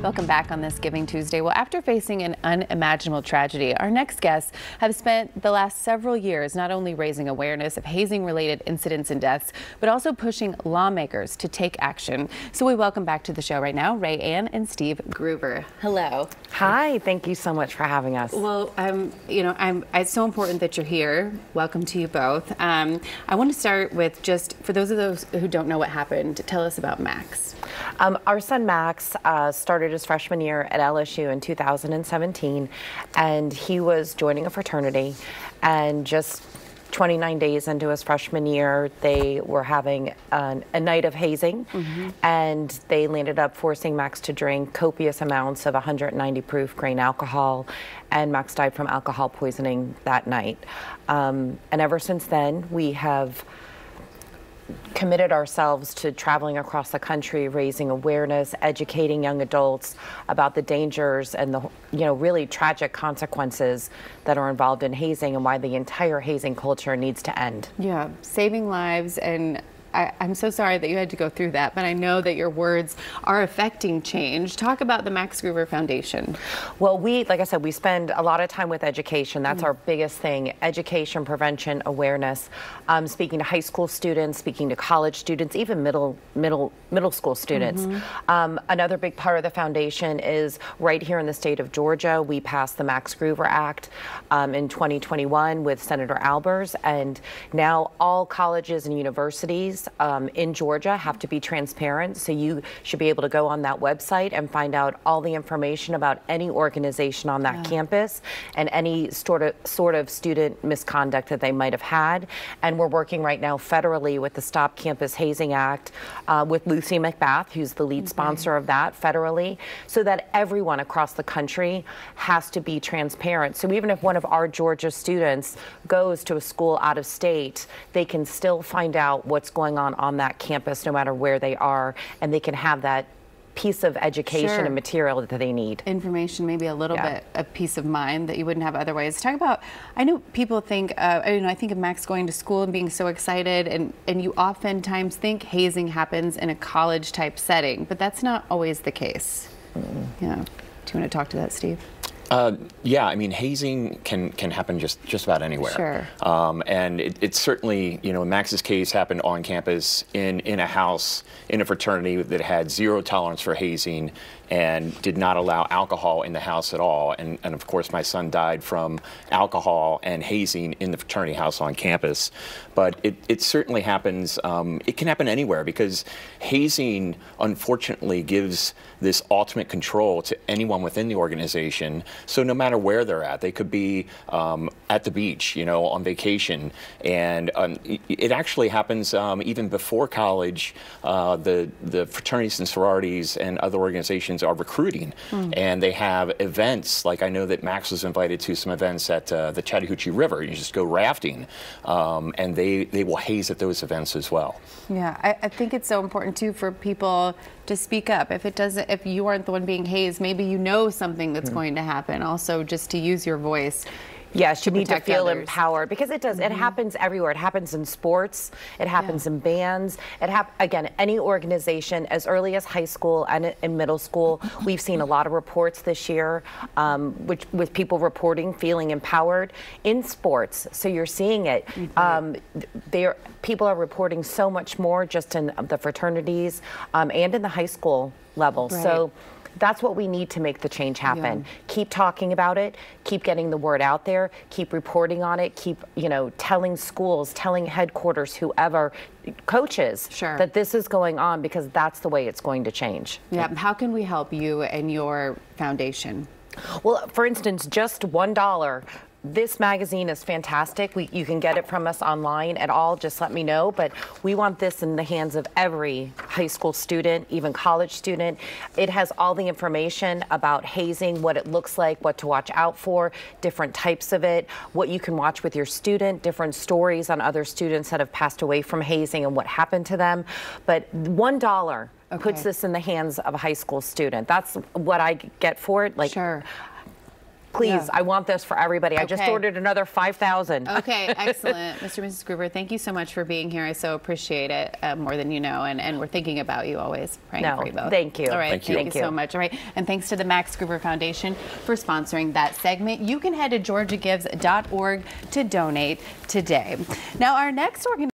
Welcome back on this Giving Tuesday. Well, after facing an unimaginable tragedy, our next guests have spent the last several years not only raising awareness of hazing-related incidents and deaths, but also pushing lawmakers to take action. So we welcome back to the show right now, Ray Ann and Steve Gruver. Hello. Hi, thank you so much for having us. Well, it's so important that you're here. Welcome to you both. I want to start with just, for those who don't know what happened, tell us about Max. Our son Max started his freshman year at LSU in 2017, and he was joining a fraternity, and just 29 days into his freshman year, they were having a night of hazing, and they ended up forcing Max to drink copious amounts of 190 proof grain alcohol, and Max died from alcohol poisoning that night. And ever since then, we have committed ourselves to traveling across the country, raising awareness, educating young adults about the dangers and the really tragic consequences that are involved in hazing and why the entire hazing culture needs to end. Yeah, saving lives, and I'm so sorry that you had to go through that, but I know that your words are affecting change. Talk about the Max Gruver Foundation. Well, like I said, we spend a lot of time with education. That's our biggest thing: education, prevention, awareness. Speaking to high school students, speaking to college students, even middle school students. Another big part of the foundation is right here in the state of Georgia. We passed the Max Gruver Act in 2021 with Senator Albers, and now all colleges and universities in Georgia have to be transparent, so you should be able to go on that website and find out all the information about any organization on that campus and any sort of student misconduct that they might have had. And we're working right now federally with the Stop Campus Hazing Act with Lucy McBath, who's the lead sponsor of that federally, so that everyone across the country has to be transparent. So even if one of our Georgia students goes to a school out of state, they can still find out what's going on that campus, no matter where they are, and they can have that piece of education and material that they need. Information, maybe a little bit of peace of mind that you wouldn't have otherwise. Talk about, I know people think, I think of Max going to school and being so excited, and you oftentimes think hazing happens in a college type setting, but that's not always the case. Yeah. Do you want to talk to that, Steve? Yeah, I mean, hazing can happen just about anywhere. Sure. And it's certainly, in Max's case, happened on campus in a house, in a fraternity that had zero tolerance for hazing and did not allow alcohol in the house at all. And of course, my son died from alcohol and hazing in the fraternity house on campus. But it certainly happens, it can happen anywhere, because hazing, unfortunately, gives this ultimate control to anyone within the organization. So no matter where they're at, they could be at the beach, on vacation. And it actually happens even before college. The fraternities and sororities and other organizations are recruiting, and they have events. Like, I know that Max was invited to some events at the Chattahoochee River. You just go rafting, and they will haze at those events as well. Yeah, I think it's so important too for people to speak up. If you aren't the one being hazed, maybe you know something that's going to happen. Also, just to use your voice. Yes, you need to feel empowered, because it does. It happens everywhere. It happens in sports. It happens in bands. Again, any organization, as early as high school and in middle school. We've seen a lot of reports this year, with people reporting feeling empowered in sports. So you're seeing it. People are reporting so much more just in the fraternities and in the high school level. Right. So that's what we need to make the change happen. Keep talking about it, keep getting the word out there, keep reporting on it, keep, telling schools, telling headquarters, whoever, coaches, that this is going on, because that's the way it's going to change. Yeah. How can we help you and your foundation? Well, for instance, just $1. This magazine is fantastic. You can get it from us online at all. Just let me know. But we want this in the hands of every high school student, even college student. It has all the information about hazing, what it looks like, what to watch out for, different types of it, what you can watch with your student, different stories on other students that have passed away from hazing and what happened to them. But $1 puts this in the hands of a high school student. That's what I get for it. Please, Yeah. I want this for everybody. I just Okay. ordered another 5,000. Okay, excellent. Mr. and Mrs. Gruver, thank you so much for being here. I so appreciate it, more than you know, and we're thinking about you always, praying No, for you both. thank you. All right, Thank you. thank you so much. All right, and thanks to the Max Gruver Foundation for sponsoring that segment. You can head to georgiagives.org to donate today. Now, our next organization